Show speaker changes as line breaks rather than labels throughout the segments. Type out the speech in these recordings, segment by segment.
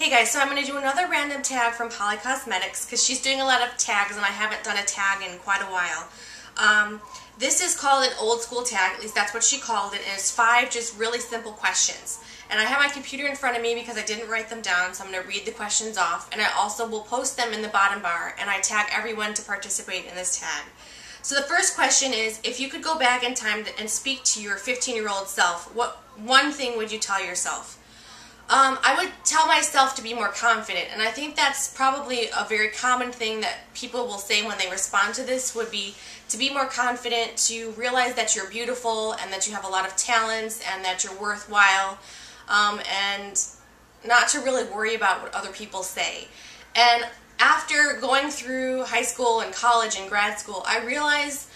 Hey guys, so I'm going to do another random tag from Polly Cosmetics because she's doing a lot of tags and I haven't done a tag in quite a while. This is called an old school tag, at least that's what she called it, and it's 5 just really simple questions. And I have my computer in front of me because I didn't write them down, so I'm going to read the questions off, and I also will post them in the bottom bar, and I tag everyone to participate in this tag. So the first question is, if you could go back in time and speak to your 15-year-old self, what one thing would you tell yourself? I would tell myself to be more confident, and I think that's probably a very common thing that people will say when they respond to this would be to be more confident, to realize that you're beautiful and that you have a lot of talents and that you're worthwhile, and not to really worry about what other people say. And after going through high school and college and grad school, I realized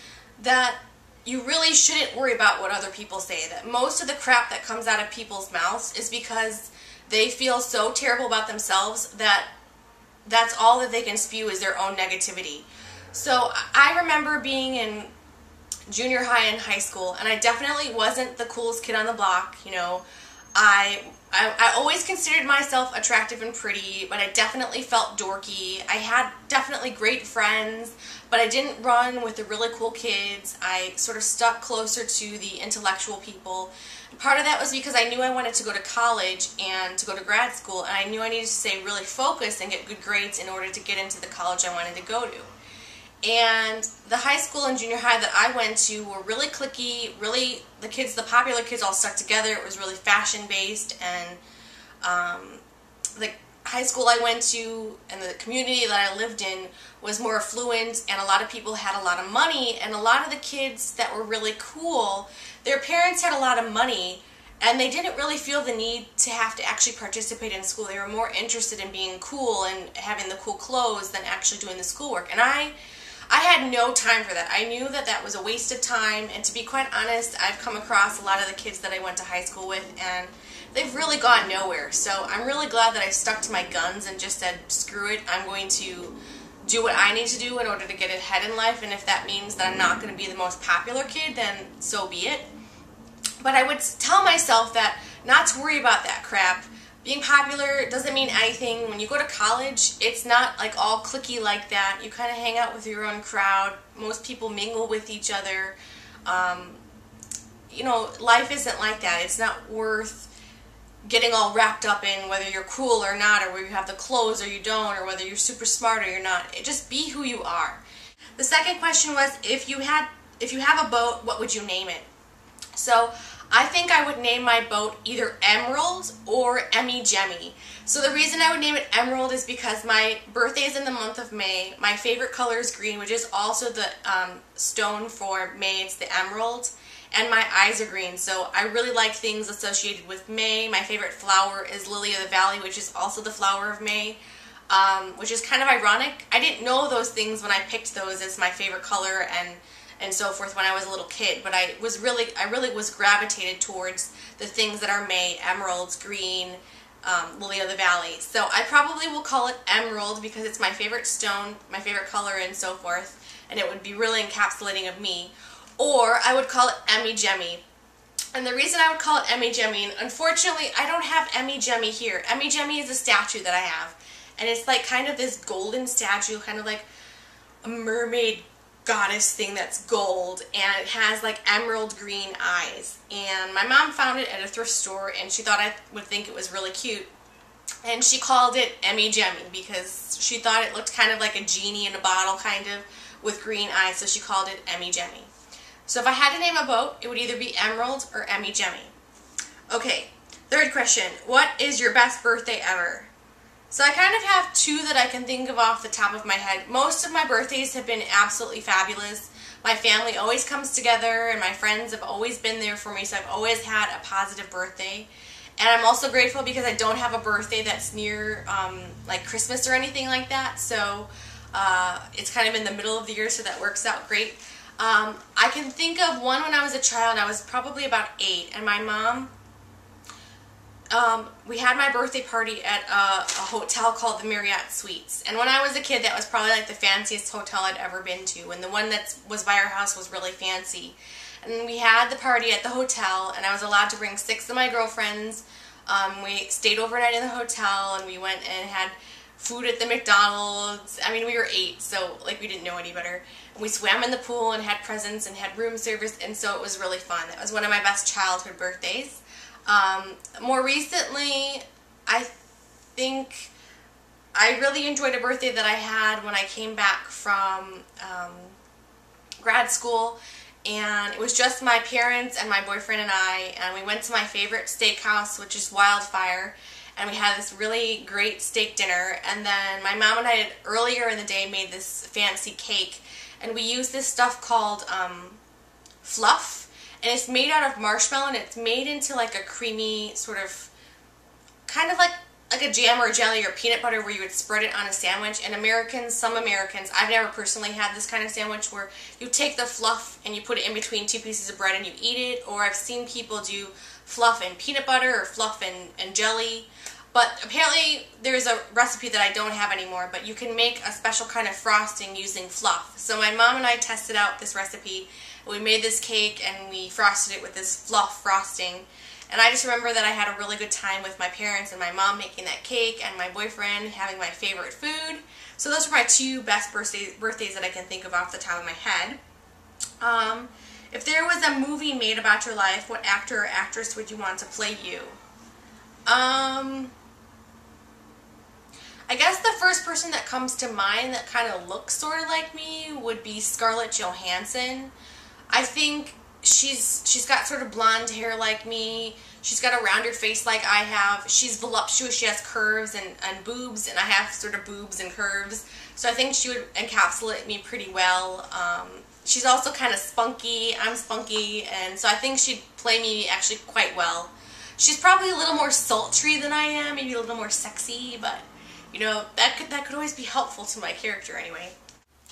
that you really shouldn't worry about what other people say. That most of the crap that comes out of people's mouths is because they feel so terrible about themselves that that's all that they can spew is their own negativity. So I remember being in junior high and high school, and I definitely wasn't the coolest kid on the block. You know, I always considered myself attractive and pretty, but I definitely felt dorky. I had definitely great friends, but I didn't run with the really cool kids. I sort of stuck closer to the intellectual people. And part of that was because I knew I wanted to go to college and to go to grad school, and I knew I needed to stay really focused and get good grades in order to get into the college I wanted to go to. And the high school and junior high that I went to were really cliquey, really, the popular kids all stuck together. It was really fashion-based, and the high school I went to and the community that I lived in was more affluent, and a lot of people had a lot of money, and a lot of the kids that were really cool, their parents had a lot of money, and they didn't really feel the need to have to actually participate in school. They were more interested in being cool and having the cool clothes than actually doing the schoolwork. And I had no time for that. I knew that that was a waste of time, and to be quite honest, I've come across a lot of the kids that I went to high school with, and they've really gone nowhere. So I'm really glad that I stuck to my guns and just said, screw it, I'm going to do what I need to do in order to get ahead in life, and if that means that I'm not going to be the most popular kid, then so be it. But I would tell myself that not to worry about that crap. Being popular doesn't mean anything. When you go to college, it's not like all cliquey like that. You kind of hang out with your own crowd. Most people mingle with each other. You know, life isn't like that. It's not worth getting all wrapped up in whether you're cool or not, or whether you have the clothes or you don't, or whether you're super smart or you're not. Just be who you are. The second question was, if you have a boat, what would you name it? So I think I would name my boat either Emerald or Emmy Jemmy. So the reason I would name it Emerald is because my birthday is in the month of May. My favorite color is green, which is also the stone for May. It's the emerald. And my eyes are green, so I really like things associated with May. My favorite flower is Lily of the Valley, which is also the flower of May, which is kind of ironic. I didn't know those things when I picked those as my favorite color and so forth when I was a little kid, but I really was gravitated towards the things that are May, emeralds, green, Lily of the Valley. So I probably will call it Emerald because it's my favorite stone, my favorite color, and so forth, and it would be really encapsulating of me. Or I would call it Emmy Jemmy. And the reason I would call it Emmy Jemmy, and unfortunately I don't have Emmy Jemmy here. Emmy Jemmy is a statue that I have, and it's like kind of this golden statue, kind of like a mermaid goddess thing that's gold, and it has like emerald green eyes. And my mom found it at a thrift store, and she thought I would think it was really cute, and she called it Emmy Jemmy because she thought it looked kind of like a genie in a bottle, kind of, with green eyes, so she called it Emmy Jemmy. So if I had to name a boat, it would either be Emerald or Emmy Jemmy. Okay, third question. What is your best birthday ever? So I kind of have 2 that I can think of off the top of my head. Most of my birthdays have been absolutely fabulous. My family always comes together, and my friends have always been there for me, so I've always had a positive birthday. And I'm also grateful because I don't have a birthday that's near like Christmas or anything like that, so it's kind of in the middle of the year, so that works out great. I can think of one when I was a child. I was probably about 8, and my mom, we had my birthday party at a hotel called the Marriott Suites. And when I was a kid, that was probably like the fanciest hotel I'd ever been to, and the one that was by our house was really fancy. And we had the party at the hotel, and I was allowed to bring 6 of my girlfriends, We stayed overnight in the hotel, and we went and had food at the McDonald's. I mean, we were 8, so like we didn't know any better. And we swam in the pool and had presents and had room service, and so it was really fun. That was one of my best childhood birthdays. More recently, I think I really enjoyed a birthday that I had when I came back from grad school, and it was just my parents and my boyfriend and I, and we went to my favorite steakhouse, which is Wildfire, and we had this really great steak dinner. And then my mom and I had earlier in the day made this fancy cake, and we used this stuff called fluff, and it's made out of marshmallow, and it's made into like a creamy sort of kind of like a jam or a jelly or peanut butter where you would spread it on a sandwich. And some Americans, I've never personally had this kind of sandwich where you take the fluff and you put it in between 2 pieces of bread and you eat it, or I've seen people do fluff and peanut butter or fluff and jelly. But apparently there's a recipe that I don't have anymore, but you can make a special kind of frosting using fluff. So my mom and I tested out this recipe. We made this cake and we frosted it with this fluff frosting. And I just remember that I had a really good time with my parents and my mom making that cake, and my boyfriend having my favorite food. So those are my 2 best birthdays that I can think of off the top of my head. If there was a movie made about your life, what actor or actress would you want to play you? I guess the first person that comes to mind that kind of looks sort of like me would be Scarlett Johansson. I think she's got sort of blonde hair like me. She's got a rounder face like I have. She's voluptuous. She has curves and boobs, and I have sort of boobs and curves. So I think she would encapsulate me pretty well. She's also kind of spunky. I'm spunky, and so I think she'd play me actually quite well. She's probably a little more sultry than I am, maybe a little more sexy, but you know, that could always be helpful to my character anyway.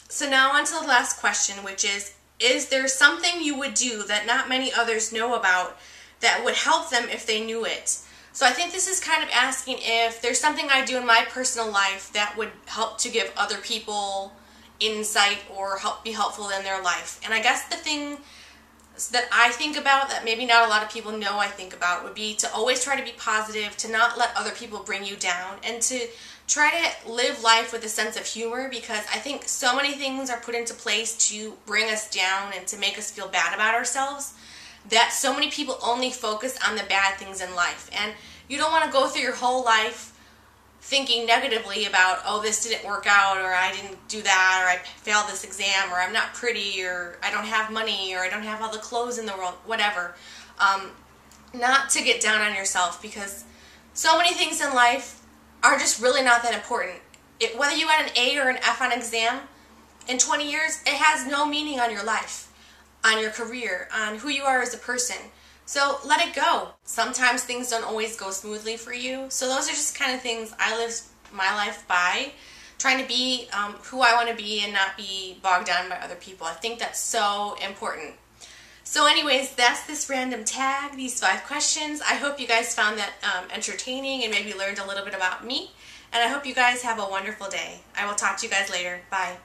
So now on to the last question, which is there something you would do that not many others know about that would help them if they knew it? So I think this is kind of asking if there's something I do in my personal life that would help to give other people insight or be helpful in their life. And I guess the thing that I think about that maybe not a lot of people know I think about would be to always try to be positive, to not let other people bring you down, and to try to live life with a sense of humor, because I think so many things are put into place to bring us down and to make us feel bad about ourselves, that so many people only focus on the bad things in life. And you don't want to go through your whole life thinking negatively about, oh, this didn't work out, or I didn't do that, or I failed this exam, or I'm not pretty, or I don't have money, or I don't have all the clothes in the world, whatever. Not to get down on yourself, because so many things in life are just really not that important. Whether you got an A or an F on an exam, in 20 years, it has no meaning on your life, on your career, on who you are as a person. So let it go. Sometimes things don't always go smoothly for you. So those are just kind of things I live my life by, trying to be who I want to be and not be bogged down by other people. I think that's so important. So anyways, that's this random tag, these 5 questions. I hope you guys found that entertaining and maybe learned a little bit about me. And I hope you guys have a wonderful day. I will talk to you guys later. Bye.